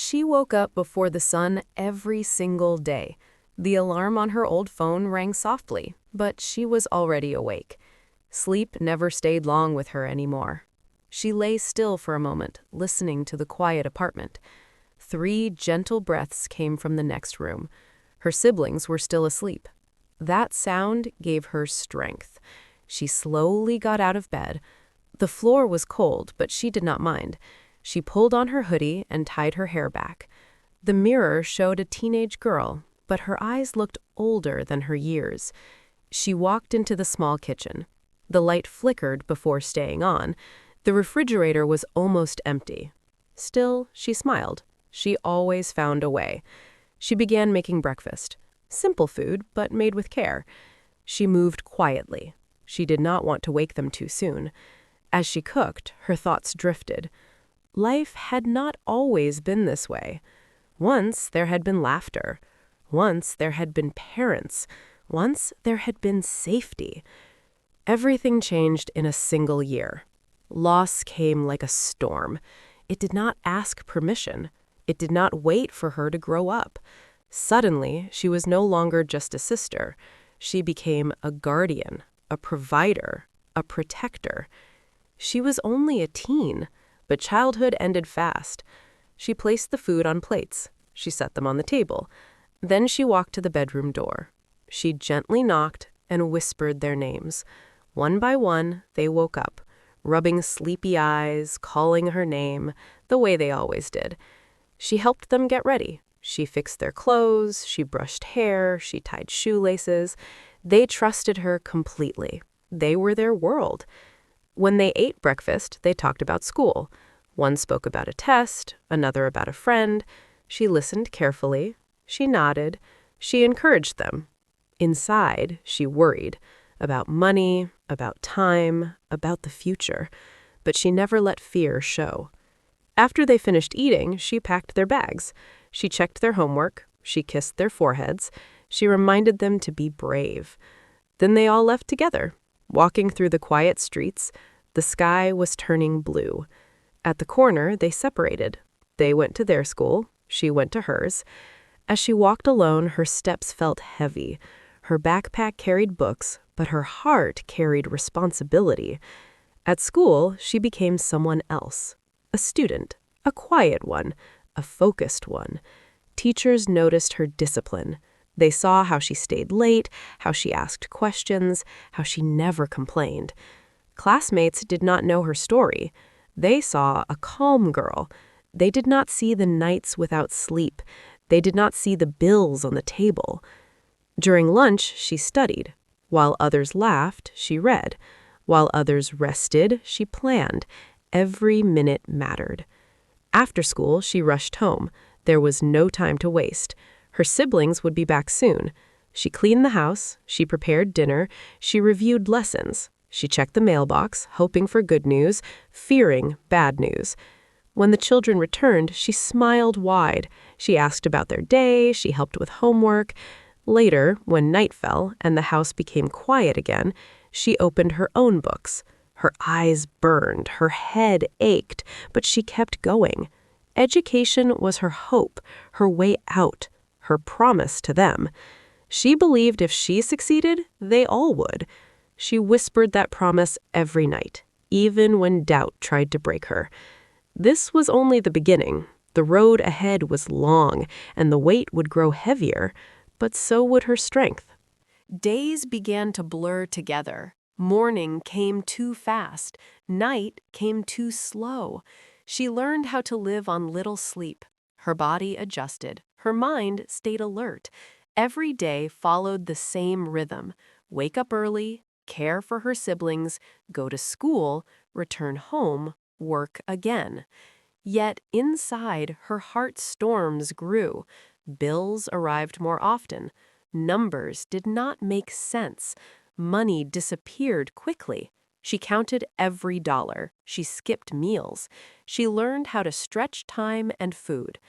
She woke up before the sun every single day. The alarm on her old phone rang softly, but she was already awake. Sleep never stayed long with her anymore. She lay still for a moment, listening to the quiet apartment. 3 gentle breaths came from the next room. Her siblings were still asleep. That sound gave her strength. She slowly got out of bed. The floor was cold, but she did not mind. She pulled on her hoodie and tied her hair back. The mirror showed a teenage girl, but her eyes looked older than her years. She walked into the small kitchen. The light flickered before staying on. The refrigerator was almost empty. Still, she smiled. She always found a way. She began making breakfast. Simple food, but made with care. She moved quietly. She did not want to wake them too soon. As she cooked, her thoughts drifted. Life had not always been this way. Once there had been laughter. Once there had been parents. Once there had been safety. Everything changed in a single year. Loss came like a storm. It did not ask permission. It did not wait for her to grow up. Suddenly, she was no longer just a sister. She became a guardian, a provider, a protector. She was only a teen, but childhood ended fast. She placed the food on plates. She set them on the table. Then she walked to the bedroom door. She gently knocked and whispered their names. One by one, they woke up, rubbing sleepy eyes, calling her name, the way they always did. She helped them get ready. She fixed their clothes, she brushed hair, she tied shoelaces. They trusted her completely. They were their world. When they ate breakfast, they talked about school. One spoke about a test, another about a friend. She listened carefully. She nodded. She encouraged them. Inside, she worried about money, about time, about the future. But she never let fear show. After they finished eating, she packed their bags. She checked their homework. She kissed their foreheads. She reminded them to be brave. Then they all left together. Walking through the quiet streets, the sky was turning blue. At the corner, they separated. They went to their school. She went to hers. As she walked alone, her steps felt heavy. Her backpack carried books, but her heart carried responsibility. At school, she became someone else. A student, a quiet one, a focused one. Teachers noticed her discipline. They saw how she stayed late, how she asked questions, how she never complained. Classmates did not know her story. They saw a calm girl. They did not see the nights without sleep. They did not see the bills on the table. During lunch, she studied. While others laughed, she read. While others rested, she planned. Every minute mattered. After school, she rushed home. There was no time to waste. Her siblings would be back soon. She cleaned the house. She prepared dinner. She reviewed lessons. She checked the mailbox, hoping for good news, fearing bad news. When the children returned, she smiled wide. She asked about their day. She helped with homework. Later, when night fell and the house became quiet again, she opened her own books. Her eyes burned, her head ached, but she kept going. Education was her hope, her way out, her promise to them. She believed if she succeeded, they all would. She whispered that promise every night, even when doubt tried to break her. This was only the beginning. The road ahead was long, and the weight would grow heavier, but so would her strength. Days began to blur together. Morning came too fast. Night came too slow. She learned how to live on little sleep. Her body adjusted. Her mind stayed alert. Every day followed the same rhythm. Wake up early, care for her siblings, go to school, return home, work again. Yet inside, her heart's storms grew. Bills arrived more often. Numbers did not make sense. Money disappeared quickly. She counted every dollar. She skipped meals. She learned how to stretch time and food.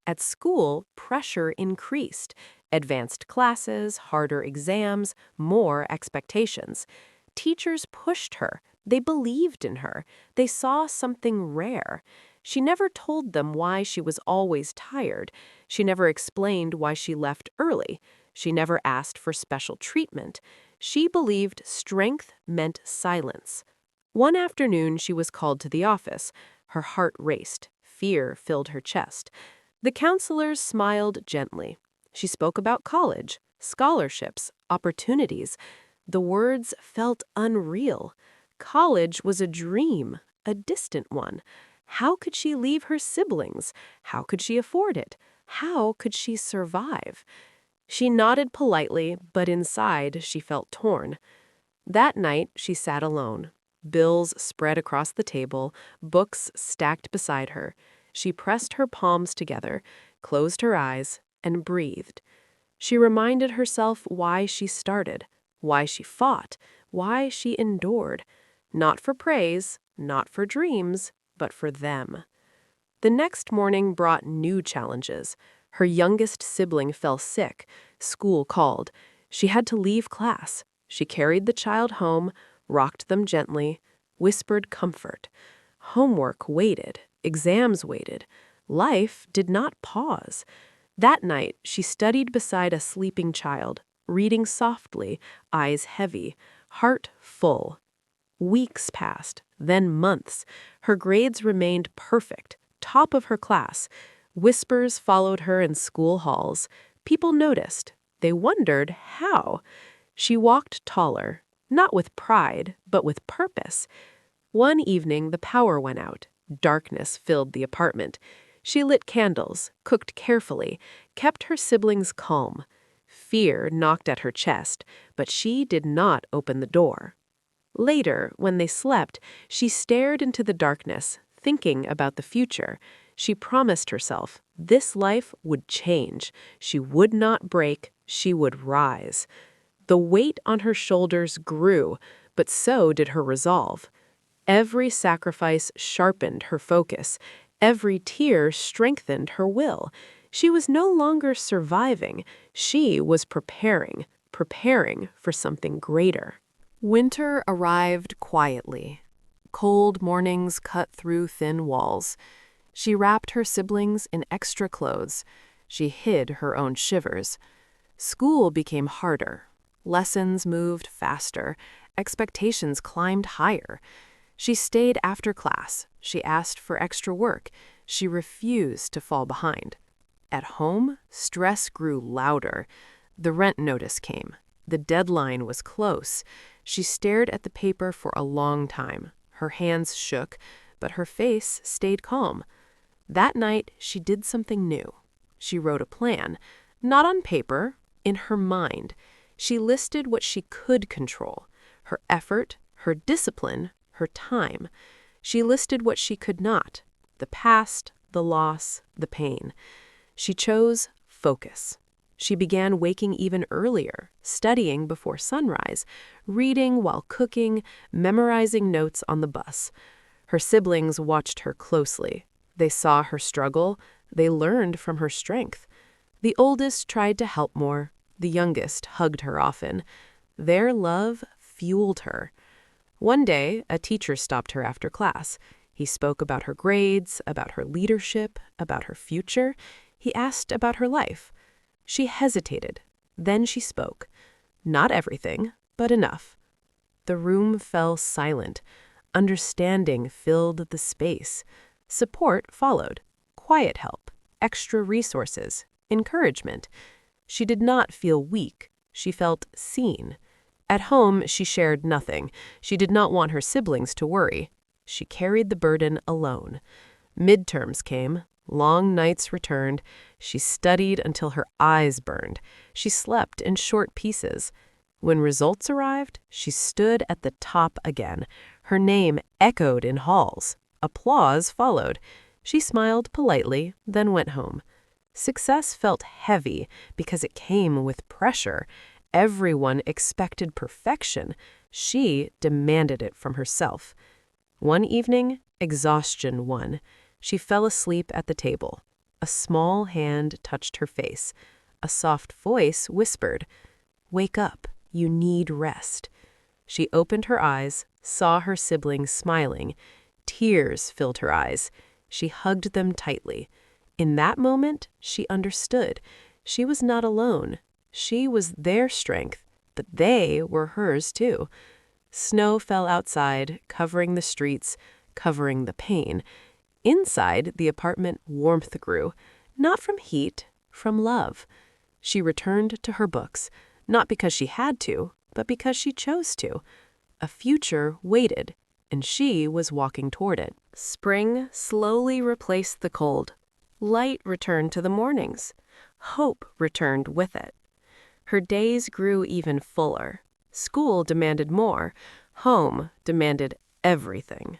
At school, pressure increased. Advanced classes, harder exams, more expectations. Teachers pushed her. They believed in her. They saw something rare. She never told them why she was always tired. She never explained why she left early. She never asked for special treatment. She believed strength meant silence. One afternoon, she was called to the office. Her heart raced. Fear filled her chest. The counselors smiled gently. She spoke about college, scholarships, opportunities. The words felt unreal. College was a dream, a distant one. How could she leave her siblings? How could she afford it? How could she survive? She nodded politely, but inside she felt torn. That night, she sat alone. Bills spread across the table, books stacked beside her. She pressed her palms together, closed her eyes, and breathed. She reminded herself why she started, why she fought, why she endured. Not for praise, not for dreams, but for them. The next morning brought new challenges. Her youngest sibling fell sick. School called. She had to leave class. She carried the child home, rocked them gently, whispered comfort. Homework waited. Exams waited. Life did not pause. That night, she studied beside a sleeping child, reading softly, eyes heavy, heart full. Weeks passed, then months. Her grades remained perfect, top of her class. Whispers followed her in school halls. People noticed. They wondered how. She walked taller, not with pride, but with purpose. One evening, the power went out. Darkness filled the apartment. She lit candles, cooked carefully, kept her siblings calm. Fear knocked at her chest, but she did not open the door. Later, when they slept, she stared into the darkness, thinking about the future. She promised herself this life would change. She would not break. She would rise. The weight on her shoulders grew, but so did her resolve. Every sacrifice sharpened her focus. Every tear strengthened her will. She was no longer surviving. She was preparing for something greater. Winter arrived quietly. Cold mornings cut through thin walls. She wrapped her siblings in extra clothes. She hid her own shivers. School became harder. Lessons moved faster. Expectations climbed higher. She stayed after class. She asked for extra work. She refused to fall behind. At home, stress grew louder. The rent notice came. The deadline was close. She stared at the paper for a long time. Her hands shook, but her face stayed calm. That night, she did something new. She wrote a plan, not on paper, in her mind. She listed what she could control: her effort, her discipline, her time. She listed what she could not: the past, the loss, the pain. She chose focus. She began waking even earlier, studying before sunrise, reading while cooking, memorizing notes on the bus. Her siblings watched her closely. They saw her struggle. They learned from her strength. The oldest tried to help more. The youngest hugged her often. Their love fueled her. One day, a teacher stopped her after class. He spoke about her grades, about her leadership, about her future. He asked about her life. She hesitated. Then she spoke. Not everything, but enough. The room fell silent. Understanding filled the space. Support followed. Quiet help, extra resources, encouragement. She did not feel weak. She felt seen. At home, she shared nothing. She did not want her siblings to worry. She carried the burden alone. Midterms came. Long nights returned. She studied until her eyes burned. She slept in short pieces. When results arrived, she stood at the top again. Her name echoed in halls. Applause followed. She smiled politely, then went home. Success felt heavy because it came with pressure. Everyone expected perfection. She demanded it from herself. One evening, exhaustion won. She fell asleep at the table. A small hand touched her face. A soft voice whispered, "Wake up, you need rest." She opened her eyes, saw her siblings smiling. Tears filled her eyes. She hugged them tightly. In that moment, she understood. She was not alone. She was their strength, but they were hers too. Snow fell outside, covering the streets, covering the pain. Inside the apartment, warmth grew, not from heat, from love. She returned to her books, not because she had to, but because she chose to. A future waited, and she was walking toward it. Spring slowly replaced the cold. Light returned to the mornings. Hope returned with it. Her days grew even fuller. School demanded more. Home demanded everything.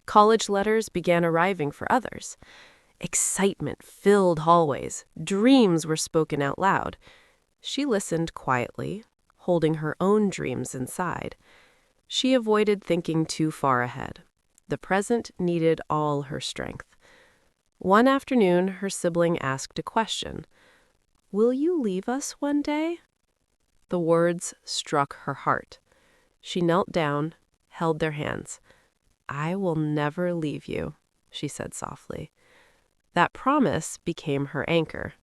College letters began arriving for others. Excitement filled hallways. Dreams were spoken out loud. She listened quietly, holding her own dreams inside. She avoided thinking too far ahead. The present needed all her strength. One afternoon, her sibling asked a question. "Will you leave us one day?" The words struck her heart. She knelt down, held their hands. "I will never leave you," she said softly. That promise became her anchor.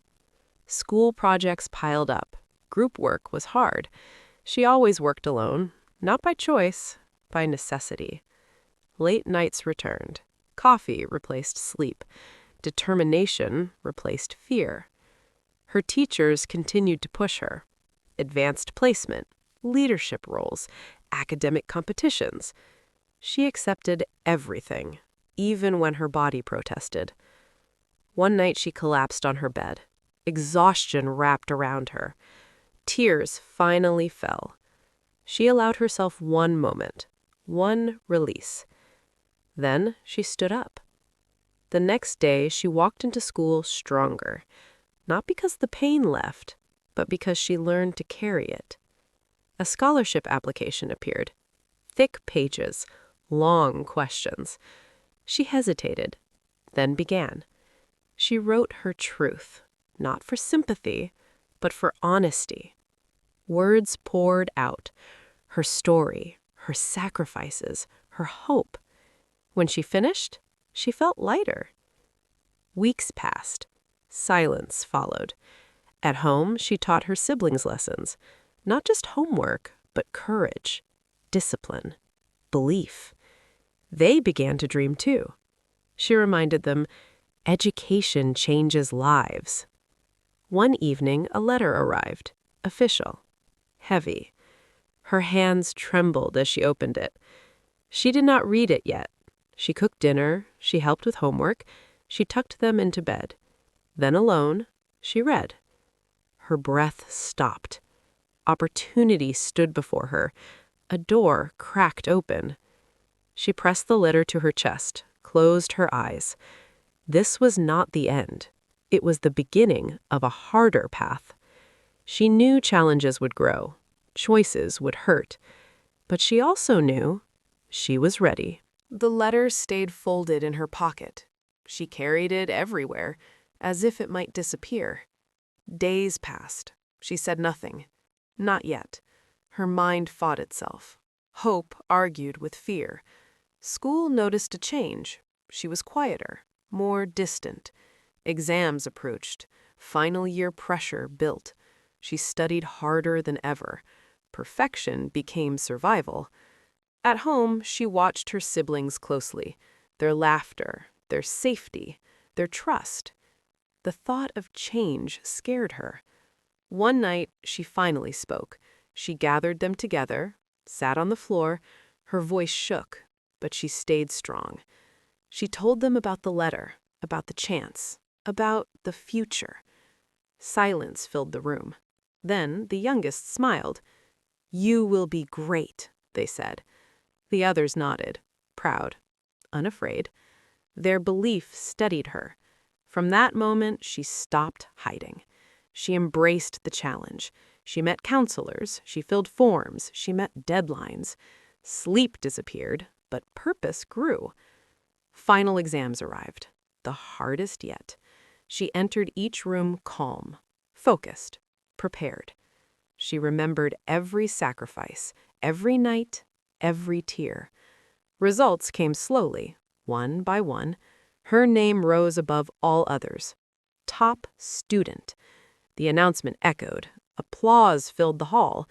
School projects piled up. Group work was hard. She always worked alone, not by choice, by necessity. Late nights returned. Coffee replaced sleep. Determination replaced fear. Her teachers continued to push her. Advanced placement, leadership roles, academic competitions. She accepted everything, even when her body protested. One night she collapsed on her bed. Exhaustion wrapped around her. Tears finally fell. She allowed herself one moment, one release. Then she stood up. The next day, she walked into school stronger, not because the pain left, but because she learned to carry it. A scholarship application appeared. Thick pages, long questions. She hesitated, then began. She wrote her truth, not for sympathy, but for honesty. Words poured out, her story, her sacrifices, her hope. When she finished, she felt lighter. Weeks passed. Silence followed. At home, she taught her siblings lessons. Not just homework, but courage, discipline, belief. They began to dream too. She reminded them, education changes lives. One evening, a letter arrived, official, heavy. Her hands trembled as she opened it. She did not read it yet. She cooked dinner, she helped with homework, she tucked them into bed. Then alone, she read. Her breath stopped. Opportunity stood before her. A door cracked open. She pressed the letter to her chest, closed her eyes. This was not the end. It was the beginning of a harder path. She knew challenges would grow, choices would hurt, but she also knew she was ready. The letter stayed folded in her pocket. She carried it everywhere, as if it might disappear. Days passed. She said nothing. Not yet. Her mind fought itself. Hope argued with fear. School noticed a change. She was quieter, more distant. Exams approached. Final year pressure built. She studied harder than ever. Perfection became survival. At home, she watched her siblings closely. Their laughter, their safety, their trust. The thought of change scared her. One night, she finally spoke. She gathered them together, sat on the floor. Her voice shook, but she stayed strong. She told them about the letter, about the chance, about the future. Silence filled the room. Then the youngest smiled. "You will be great," they said. The others nodded, proud, unafraid. Their belief steadied her. From that moment, she stopped hiding. She embraced the challenge. She met counselors, she filled forms, she met deadlines. Sleep disappeared, but purpose grew. Final exams arrived, the hardest yet. She entered each room calm, focused, prepared. She remembered every sacrifice, every night, every tear. Results came slowly, one by one. Her name rose above all others. Top student. The announcement echoed. Applause filled the hall.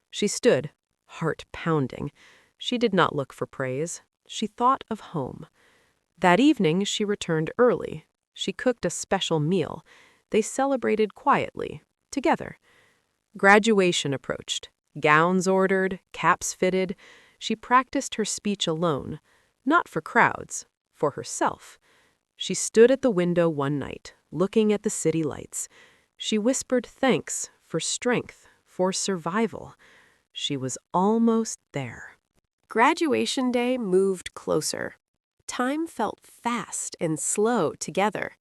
She stood, heart pounding. She did not look for praise. She thought of home. That evening, she returned early. She cooked a special meal. They celebrated quietly, together. Graduation approached. Gowns ordered, caps fitted. She practiced her speech alone, not for crowds, for herself. She stood at the window one night, looking at the city lights. She whispered thanks for strength, for survival. She was almost there. Graduation day moved closer. Time felt fast and slow together.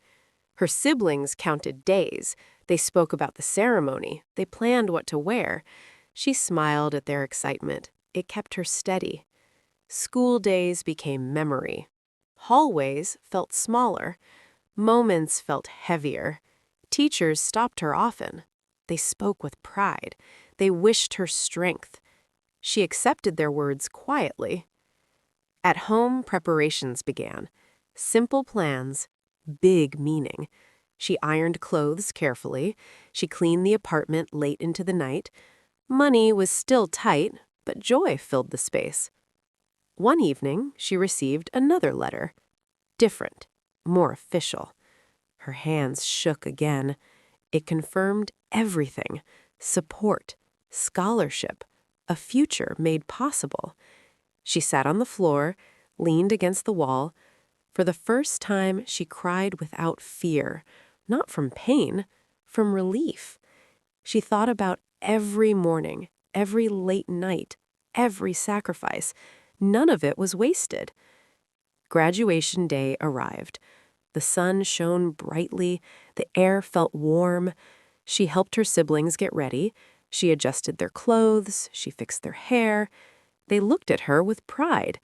Her siblings counted days. They spoke about the ceremony. They planned what to wear. She smiled at their excitement. It kept her steady. School days became memory. Hallways felt smaller. Moments felt heavier. Teachers stopped her often. They spoke with pride. They wished her strength. She accepted their words quietly. At home, preparations began. Simple plans, big meaning. She ironed clothes carefully. She cleaned the apartment late into the night. Money was still tight, but joy filled the space. One evening, she received another letter. Different, more official. Her hands shook again. It confirmed everything: support, scholarship, a future made possible. She sat on the floor, leaned against the wall. For the first time, she cried without fear, not from pain, from relief. She thought about every morning, every late night, every sacrifice. None of it was wasted. Graduation day arrived. The sun shone brightly. The air felt warm. She helped her siblings get ready. She adjusted their clothes. She fixed their hair. They looked at her with pride.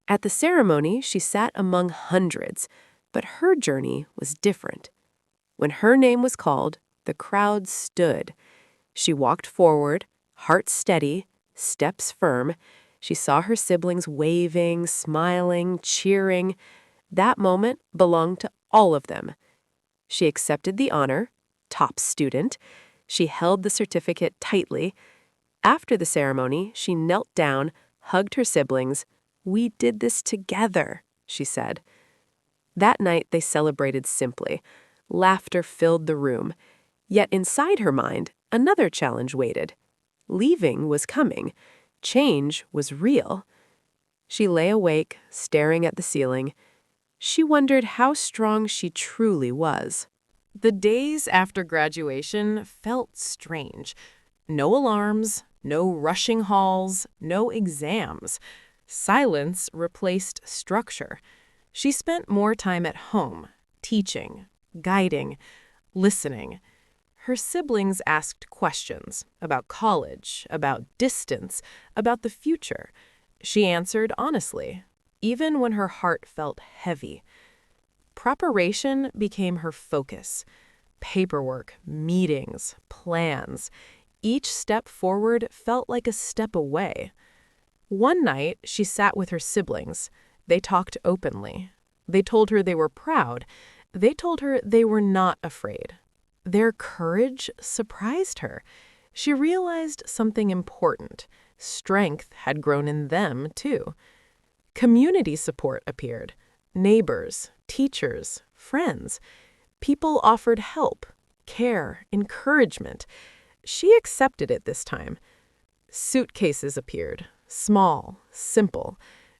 At the ceremony, she sat among hundreds, but her journey was different. When her name was called, the crowd stood. She walked forward, heart steady, steps firm. She saw her siblings waving, smiling, cheering. That moment belonged to all of them. She accepted the honor, top student. She held the certificate tightly. After the ceremony, she knelt down, hugged her siblings. "We did this together," she said. That night, they celebrated simply. Laughter filled the room. Yet inside her mind, another challenge waited. Leaving was coming. Change was real. She lay awake, staring at the ceiling. She wondered how strong she truly was. The days after graduation felt strange. No alarms, no rushing halls, no exams. Silence replaced structure. She spent more time at home, teaching, guiding, listening. Her siblings asked questions about college, about distance, about the future. She answered honestly, even when her heart felt heavy. Preparation became her focus. Paperwork, meetings, plans. Each step forward felt like a step away. One night, she sat with her siblings. They talked openly. They told her they were proud. They told her they were not afraid. Their courage surprised her. She realized something important. Strength had grown in them, too. Community support appeared. Neighbors, teachers, friends. People offered help, care, encouragement. She accepted it this time. Suitcases appeared, small, simple.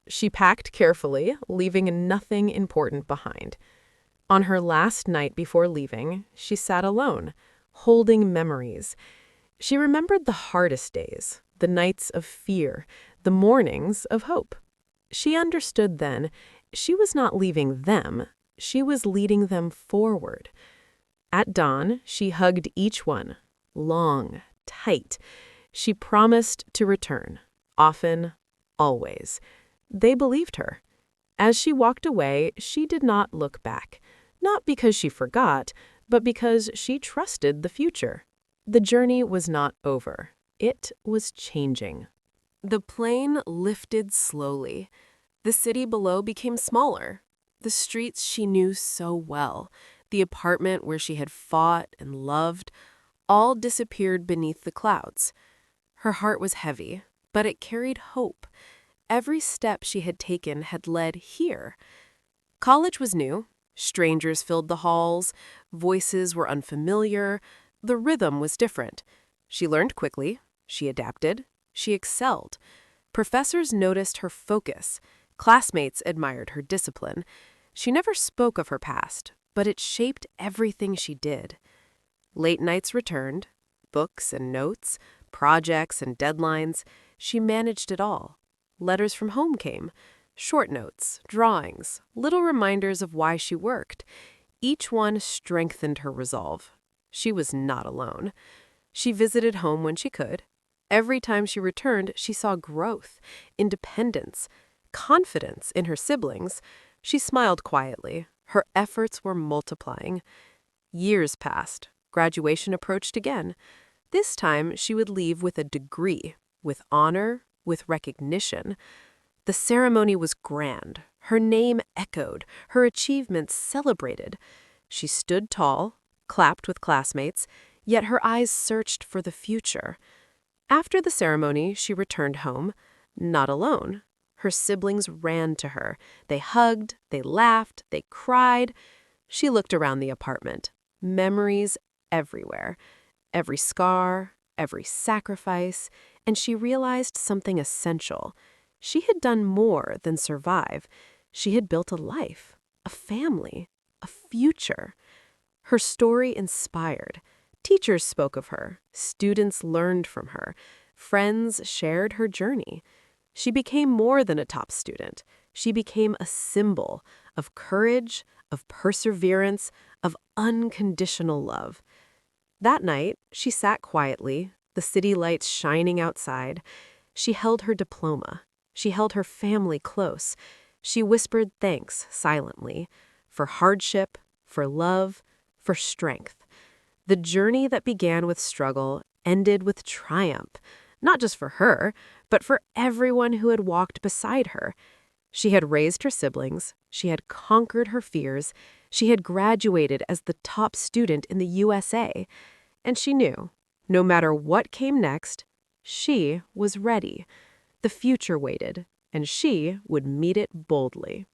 She packed carefully, leaving nothing important behind. On her last night before leaving, she sat alone, holding memories. She remembered the hardest days, the nights of fear, the mornings of hope. She understood then she was not leaving them, she was leading them forward. At dawn, she hugged each one, long, tight. She promised to return, often, always. They believed her. As she walked away, she did not look back. Not because she forgot, but because she trusted the future. The journey was not over. It was changing. The plane lifted slowly. The city below became smaller. The streets she knew so well, the apartment where she had fought and loved, all disappeared beneath the clouds. Her heart was heavy, but it carried hope. Every step she had taken had led here. College was new. Strangers filled the halls. Voices were unfamiliar. The rhythm was different. She learned quickly. She adapted. She excelled. Professors noticed her focus. Classmates admired her discipline. She never spoke of her past, but it shaped everything she did. Late nights returned, books and notes, projects and deadlines. She managed it all. Letters from home came, short notes, drawings, little reminders of why she worked. Each one strengthened her resolve. She was not alone. She visited home when she could. Every time she returned, she saw growth, independence, confidence in her siblings. She smiled quietly. Her efforts were multiplying. Years passed. Graduation approached again. This time, she would leave with a degree, with honor, with recognition. The ceremony was grand. Her name echoed, her achievements celebrated. She stood tall, clapped with classmates, yet her eyes searched for the future. After the ceremony, she returned home, not alone. Her siblings ran to her. They hugged, they laughed, they cried. She looked around the apartment. Memories everywhere. Every scar, every sacrifice, and she realized something essential. She had done more than survive. She had built a life, a family, a future. Her story inspired. Teachers spoke of her. Students learned from her. Friends shared her journey. She became more than a top student. She became a symbol of courage, of perseverance, of unconditional love. That night, she sat quietly, the city lights shining outside. She held her diploma. She held her family close. She whispered thanks silently for hardship, for love, for strength. The journey that began with struggle ended with triumph, not just for her, but for everyone who had walked beside her. She had raised her siblings. She had conquered her fears. She had graduated as the top student in the USA. And she knew, no matter what came next, she was ready. The future waited, and she would meet it boldly.